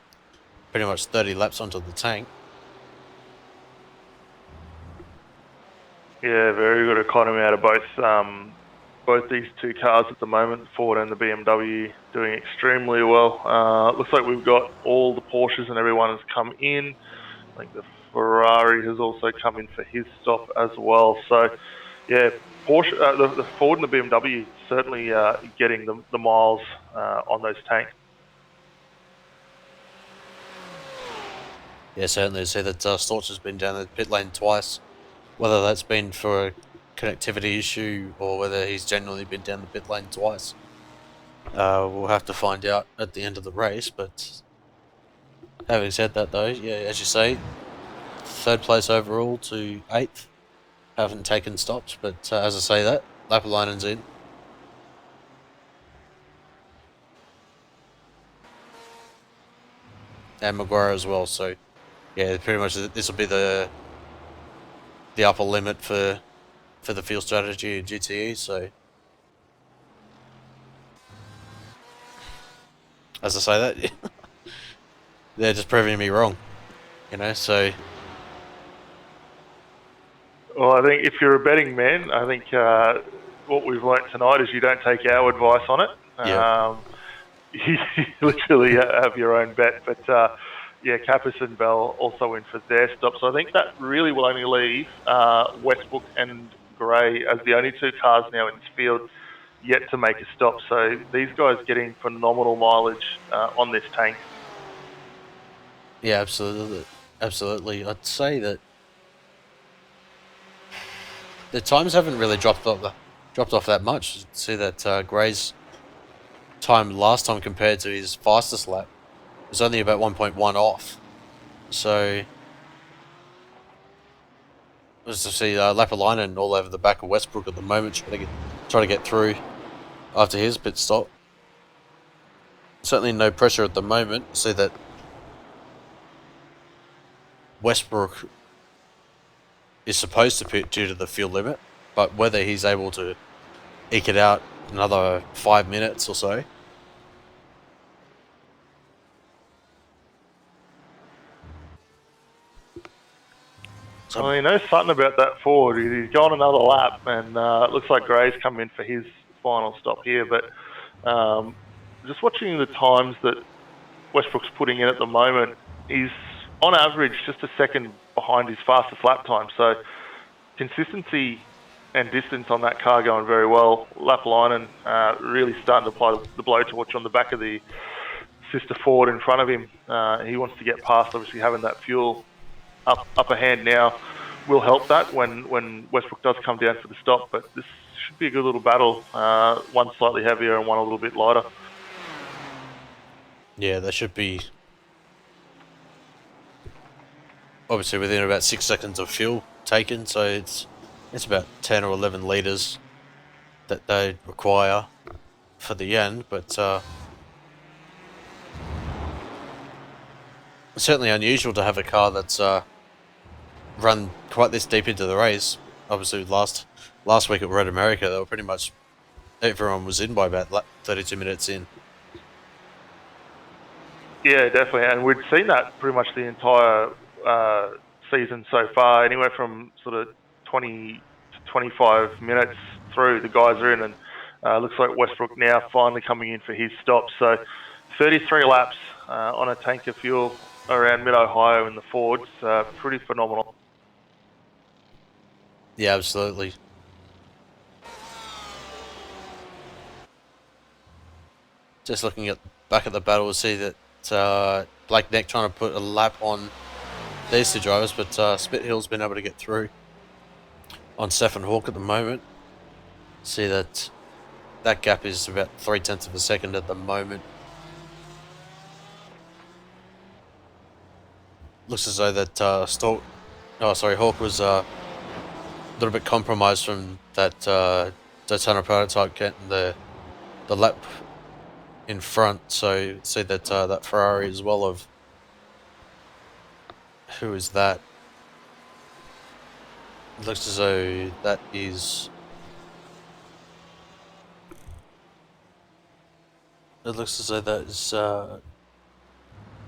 pretty much 30 laps onto the tank. Yeah, very good economy out of both these two cars at the moment, the Ford and the BMW, doing extremely well. Looks like we've got all the Porsches and everyone has come in. I think the Ferrari has also come in for his stop as well. So, yeah, Porsche, the Ford and the BMW certainly getting the miles on those tanks. Yeah, certainly. I see that Storch has been down the pit lane twice. Whether that's been for a connectivity issue or whether he's genuinely been down the pit lane twice, we'll have to find out at the end of the race. But having said that, though, yeah, as you say, 3rd place overall to 8th. Haven't taken stops, but as I say that, Lapalainen's in. And Maguire as well, so yeah, pretty much this will be the upper limit for the field strategy in GTE, so as I say that, they're just proving me wrong, so... Well, I think if you're a betting man, I think what we've learnt tonight is you don't take our advice on it. Yeah. You literally have your own bet. But yeah, Kappas and Bell also in for their stop. So I think that really will only leave Westbrook and Gray as the only two cars now in this field yet to make a stop. So these guys getting phenomenal mileage on this tank. Yeah, absolutely. Absolutely. I'd say that the times haven't really dropped off that much. See that Gray's time last time compared to his fastest lap was only about 1.1 off. So as to see Lapalainen all over the back of Westbrook at the moment, trying to get through after his pit stop. Certainly no pressure at the moment. See that Westbrook is supposed to pit due to the fuel limit, but whether he's able to eke it out another 5 minutes or so. Well, he knows something about that Ford. He's gone another lap, and it looks like Gray's come in for his final stop here. But just watching the times that Westbrook's putting in at the moment, he's on average just a second behind his fastest lap time. So consistency and distance on that car going very well. Lapalainen really starting to apply the blowtorch on the back of the sister Ford in front of him. He wants to get past, obviously, having that fuel upper hand now will help that when Westbrook does come down for the stop. But this should be a good little battle. One slightly heavier and one a little bit lighter. Yeah, they should be obviously within about 6 seconds of fuel taken, so it's about 10 or 11 litres that they require for the end, but it's certainly unusual to have a car that's run quite this deep into the race. Obviously last week at Road America, they were pretty much everyone was in by about 32 minutes in. Yeah, definitely, and we'd seen that pretty much the entire season so far. Anywhere from sort of 20 to 25 minutes through, the guys are in, and looks like Westbrook now finally coming in for his stop. So 33 laps on a tank of fuel around mid-Ohio in the Fords. Pretty phenomenal. Yeah, absolutely. Just looking back at the battle, we'll see that Blake Neck trying to put a lap on these two drivers, but Spithill's been able to get through on Stefan Hawke at the moment. See that gap is about 0.3 of a second at the moment. Looks as though that Hawke was a little bit compromised from that Daytona prototype getting the lap in front. So see that that Ferrari as well of who is that? It looks as though that is. It looks as though that is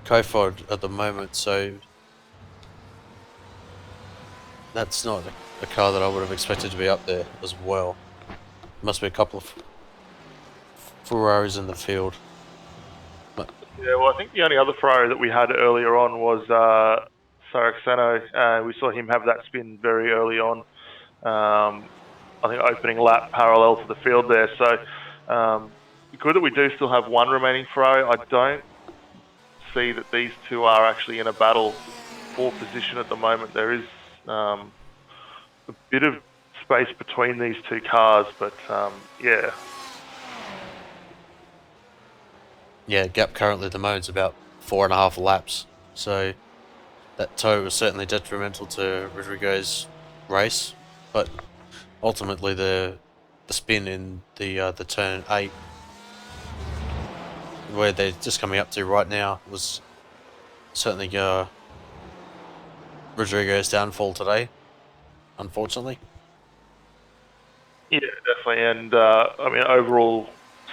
Kofod at the moment. So that's not a car that I would have expected to be up there as well. Must be a couple of Ferraris in the field. Yeah, well, I think the only other Ferrari that we had earlier on was Saraceno. We saw him have that spin very early on. I think opening lap parallel to the field there. So good that we do still have one remaining Ferrari. I don't see that these two are actually in a battle for position at the moment. There is a bit of space between these two cars, but yeah. Yeah, gap currently at the moment is about 4.5 laps. So that tow was certainly detrimental to Rodrigo's race, but ultimately the spin in the turn 8, where they're just coming up to right now, was certainly Rodrigo's downfall today, unfortunately. Yeah, definitely. And I mean, overall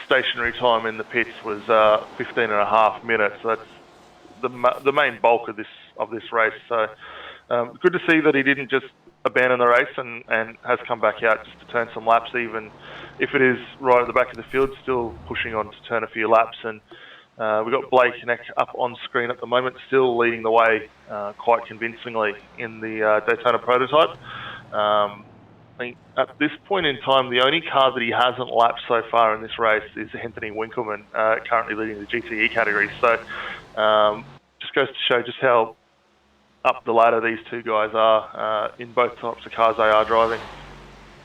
stationary time in the pits was 15 and a half minutes. So that's the main bulk of this race. So good to see that he didn't just abandon the race and has come back out just to turn some laps, even if it is right at the back of the field, still pushing on to turn a few laps. And we've got Blake Neck up on screen at the moment, still leading the way quite convincingly in the Daytona prototype. I think at this point in time, the only car that he hasn't lapped so far in this race is Anthony Winkelmann, currently leading the GTE category. So just goes to show just how up the ladder these two guys are in both types of cars they are driving.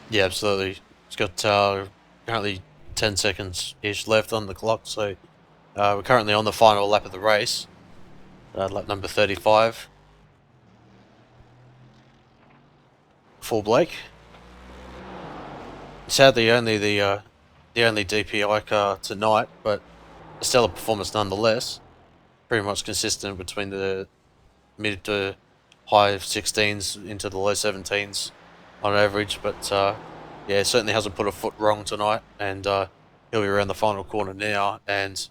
Yeah, absolutely. It's got currently 10 seconds ish left on the clock, so we're currently on the final lap of the race, lap number 35 for Blake. Sadly, only the only DPI car tonight, but a stellar performance nonetheless. Pretty much consistent between the mid to high 16s into the low 17s on average, but yeah, certainly hasn't put a foot wrong tonight, and he'll be around the final corner now, and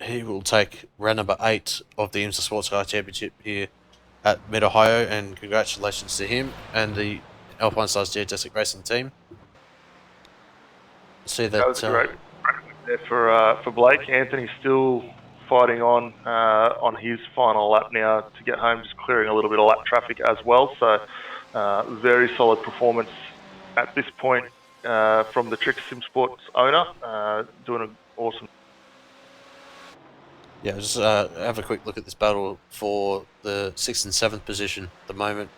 he will take round number 8 of the IMSA Sportscar Championship here at Mid-Ohio, and congratulations to him and the Alpine Stars Geodesic Racing team. See That that. was a great there for Blake. Anthony's still fighting on his final lap now to get home, just clearing a little bit of lap traffic as well. So very solid performance at this point from the Trick Sim Sports owner, doing an awesome. Yeah, just have a quick look at this battle for the 6th and 7th position at the moment.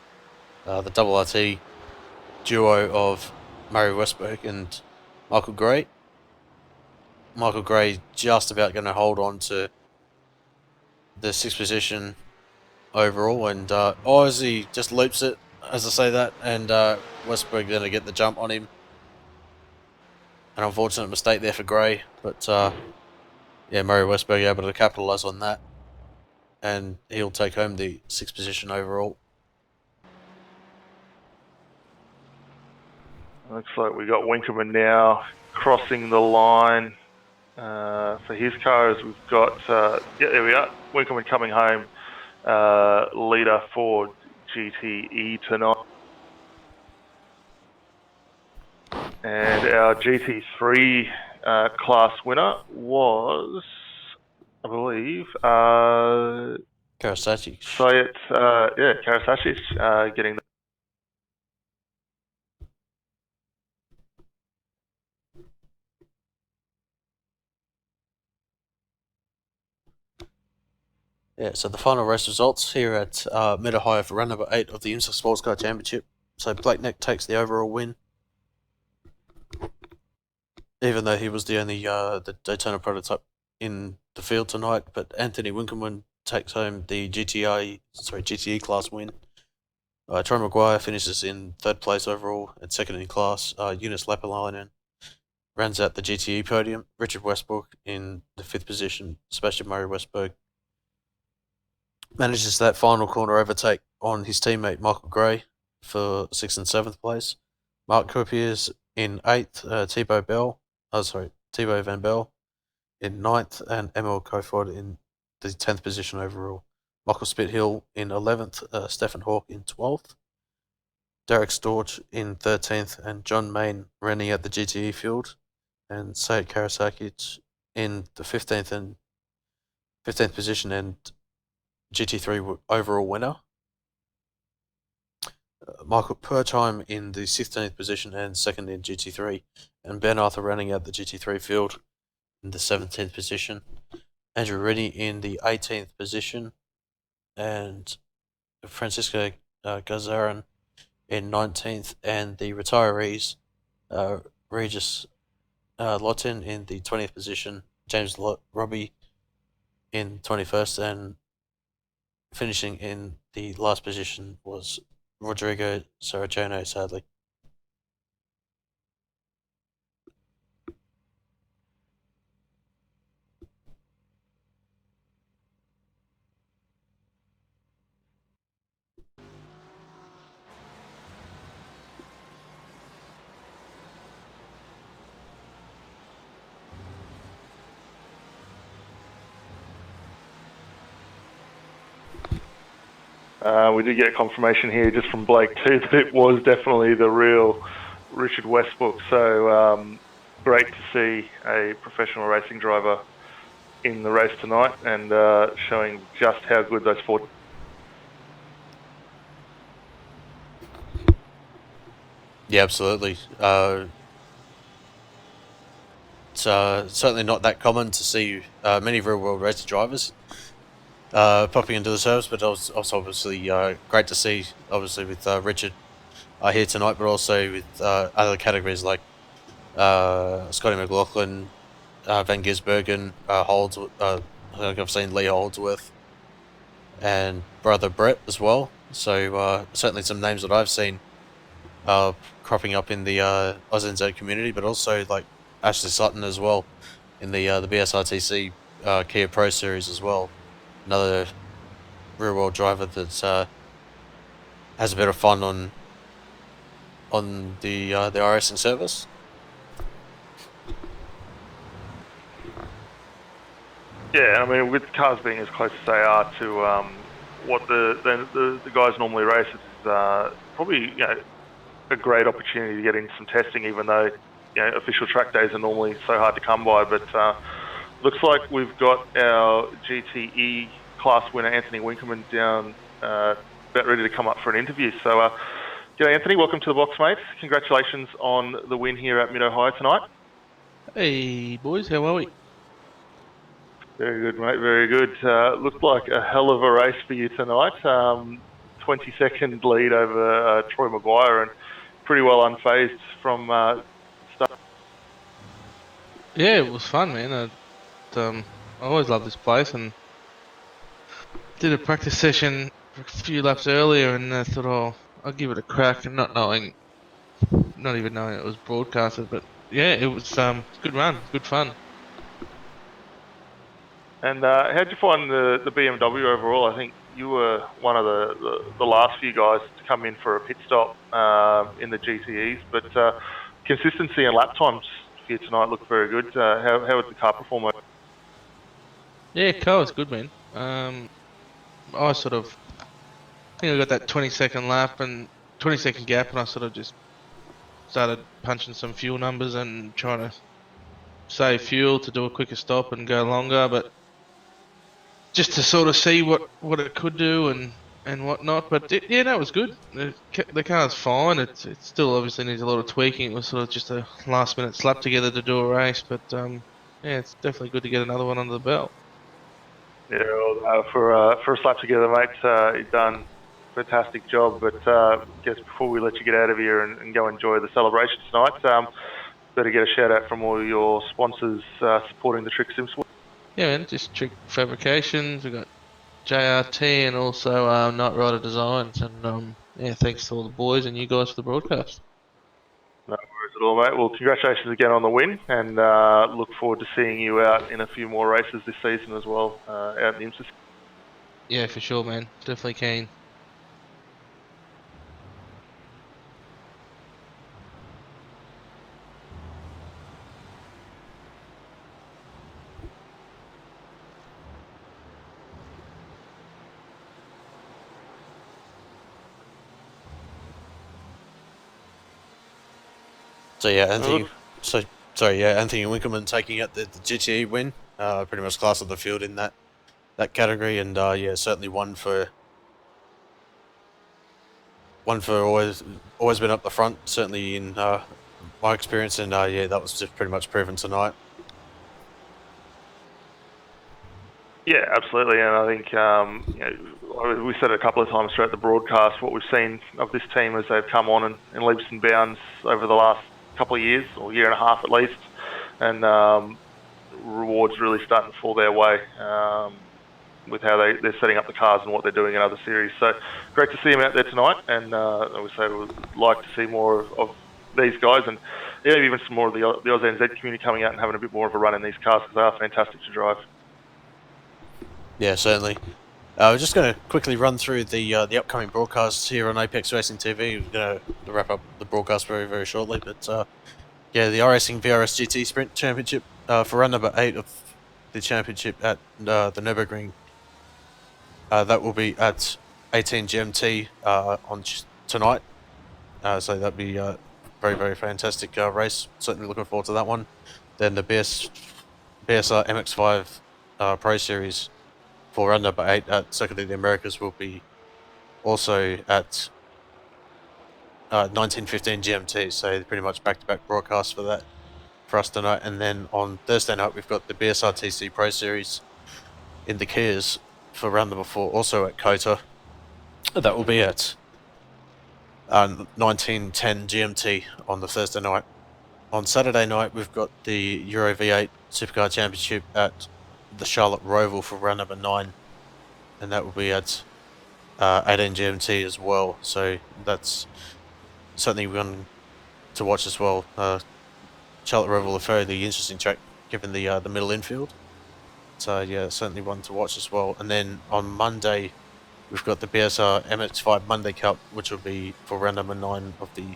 The double RT duo of Murray Westberg and Michael Gray. Michael Gray just about going to hold on to the 6th position overall, and Ozzy just loops it as I say that, and Westberg going to get the jump on him. An unfortunate mistake there for Gray, but yeah, Murray Westberg able to capitalise on that, and he'll take home the 6th position overall. Looks like we got Winkelmann now crossing the line for his cars. We've got yeah, there we are. Winkelmann coming home, leader for GTE tonight. And our GT3 class winner was, I believe, Karasaki. Sayat, yeah, Karasaki getting the. Yeah, so the final race results here at Mid-Ohio for round number 8 of the IMSA Sportscar Championship. So Blake Neck takes the overall win, even though he was the only the Daytona prototype in the field tonight. But Anthony Winkelmann takes home the GTE class win. Troy Maguire finishes in 3rd place overall and 2nd in class. Eunice Lepalainen rounds out the GTE podium. Richard Westbrook in the 5th position. Sebastian Murray Westberg manages that final corner overtake on his teammate Michael Gray for 6th and 7th place. Mark Copiers in 8th. Thibaut Van Bell in 9th, and Emil Kofod in the 10th position overall. Michael Spithill in 11th, Stefan Hawke in 12th. Derek Storch in 13th, and John Main running at the GTE field, and Sayat Karasaki in the 15th position and GT3 overall winner. Michael Perchheim in the 16th position and second in GT3, and Ben Arthur running out the GT3 field in the 17th position. Andrew Rennie in the 18th position, and Francisco Gazaran in 19th, and the retirees, Regis Lawton in the 20th position, James Robbie in 21st, and finishing in the last position was Rodrigo Saraceno, sadly. We did get confirmation here just from Blake too that it was definitely the real Richard Westbrook. So great to see a professional racing driver in the race tonight and showing just how good those four. Yeah, absolutely. It's certainly not that common to see many real world racing drivers popping into the service, but it was obviously great to see, obviously, with Richard here tonight, but also with other categories like Scotty McLaughlin, Van Gisbergen, I think I've seen Lee Holdsworth, and brother Brett as well. So certainly some names that I've seen cropping up in the AusNZ community, but also like Ashley Sutton as well in the BSRTC Kia Pro Series as well. Another real world driver that has a bit of fun on the iRacing service. Yeah, I mean, with cars being as close as they are to what the guys normally race, it's probably a great opportunity to get into some testing, even though official track days are normally so hard to come by. But looks like we've got our GTE class winner Anthony Winkelman down, about ready to come up for an interview. So, g'day Anthony, welcome to the box, mate. Congratulations on the win here at Mid-Ohio tonight. Hey boys, how are we? Very good, mate. Very good. Looked like a hell of a race for you tonight. 20-second lead over Troy Maguire, and pretty well unfazed from start. Yeah, it was fun, man. I always love this place, and did a practice session a few laps earlier, and I thought, oh, I'll give it a crack, and not even knowing it was broadcasted, but yeah, it was good run, good fun. And how'd you find the BMW overall? I think you were one of the last few guys to come in for a pit stop in the GTEs, but consistency and lap times for you tonight looked very good. How was the car performance? Yeah, car was good, man. I think I got that 20-second lap and 20-second gap, and I sort of just started punching some fuel numbers and trying to save fuel to do a quicker stop and go longer, but just to sort of see what it could do and whatnot. But yeah, that was good. The car's fine. It still obviously needs a lot of tweaking. It was sort of just a last minute slap together to do a race, but yeah, it's definitely good to get another one under the belt. Yeah, well, for a slap together, mate, you've done a fantastic job. But I guess before we let you get out of here and go enjoy the celebration tonight, better get a shout out from all your sponsors supporting the Trick Sim Sport. Yeah, man, just Trick Fabrications. We got JRT and also Night Rider Designs, and yeah, thanks to all the boys and you guys for the broadcast. No worries at all, mate. Well, congratulations again on the win, and look forward to seeing you out in a few more races this season as well, out in IMSA. Yeah, for sure, man. Definitely keen. So yeah, Anthony Winkelmann taking out the GTE win. Pretty much class of the field in that category, and yeah, certainly one for always been up the front. Certainly in my experience, and yeah, that was just pretty much proven tonight. Yeah, absolutely, and I think we said it a couple of times throughout the broadcast. What we've seen of this team as they've come on in leaps and bounds over the last couple of years, or year and a half at least, and rewards really starting to fall their way with how they're setting up the cars and what they're doing in other series. So great to see them out there tonight, and we would like to see more of these guys, and even some more of the AusNZ community coming out and having a bit more of a run in these cars, because they are fantastic to drive. Yeah, certainly. We're just going to quickly run through the upcoming broadcasts here on Apex Racing TV. We're going to wrap up the broadcast very, very shortly. But yeah, the iRacing VRS GT Sprint Championship for round number 8 of the championship at the Nürburgring. That will be at 18 GMT on tonight. So that'll be a very, very fantastic race. Certainly looking forward to that one. Then the BSR MX5 Pro Series for round number 8 at Circuit of the Americas will be also at 19:15 GMT, so pretty much back-to-back broadcasts for that for us tonight. And then on Thursday night we've got the BSRTC Pro Series in the Kias for round number 4, also at COTA. That will be at 19:10 GMT on the Thursday night. On Saturday night we've got the Euro V8 Supercar Championship at the Charlotte Roval for round number 9, and that will be at 18 GMT as well. So that's certainly one to watch as well. Charlotte Roval, a fairly interesting track given the middle infield. So yeah, certainly one to watch as well. And then on Monday we've got the BSR MX5 Monday Cup, which will be for round number 9 of the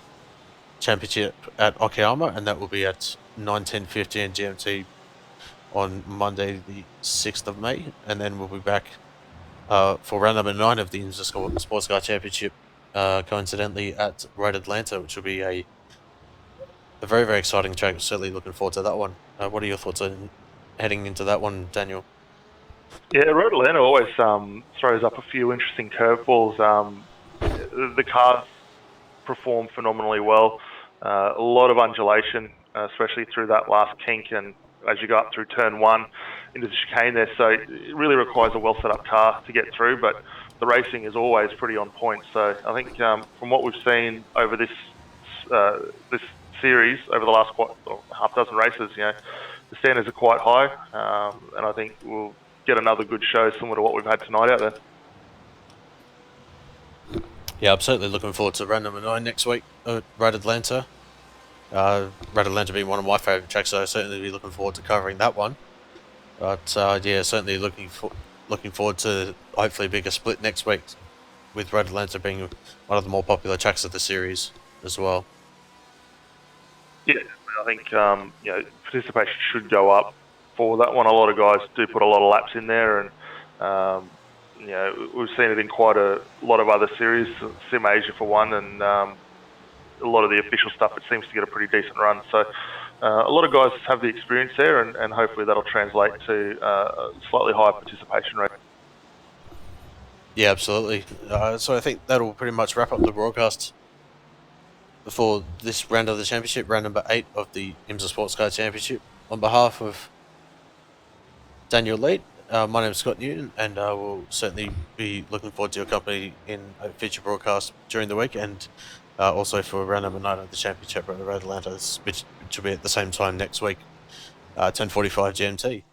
championship at Okayama, and that will be at 19:15 GMT on Monday the 6th of May, and then we'll be back for round number 9 of the IMSA Sportscar Championship, coincidentally at Road Atlanta, which will be a very, very exciting track. Certainly looking forward to that one. What are your thoughts on heading into that one, Daniel? Yeah, Road Atlanta always throws up a few interesting curveballs. The cars perform phenomenally well. A lot of undulation, especially through that last kink, and as you go up through turn 1 into the chicane there. So it really requires a well set up car to get through, but the racing is always pretty on point. So I think from what we've seen over this series, over the last half dozen races, the standards are quite high, and I think we'll get another good show similar to what we've had tonight out there. Yeah, I'm certainly looking forward to round number 9 next week at Road Atlanta. Road Atlanta being one of my favourite tracks, so I'll certainly be looking forward to covering that one. But yeah, certainly looking forward to hopefully a bigger split next week, with Road Atlanta being one of the more popular tracks of the series as well. Yeah, I think participation should go up for that one. A lot of guys do put a lot of laps in there, and we've seen it in quite a lot of other series, Sim Asia for one, and a lot of the official stuff, it seems to get a pretty decent run. So a lot of guys have the experience there, and hopefully that'll translate to a slightly higher participation rate. Yeah, absolutely. So I think that'll pretty much wrap up the broadcast for this round of the championship, round number 8 of the IMSA Sportscar Championship. On behalf of Daniel Leet, my name is Scott Newton, and we'll certainly be looking forward to your company in a future broadcast during the week, and also for round number 9 of the championship at Road Atlanta, which will be at the same time next week, 10:45 GMT.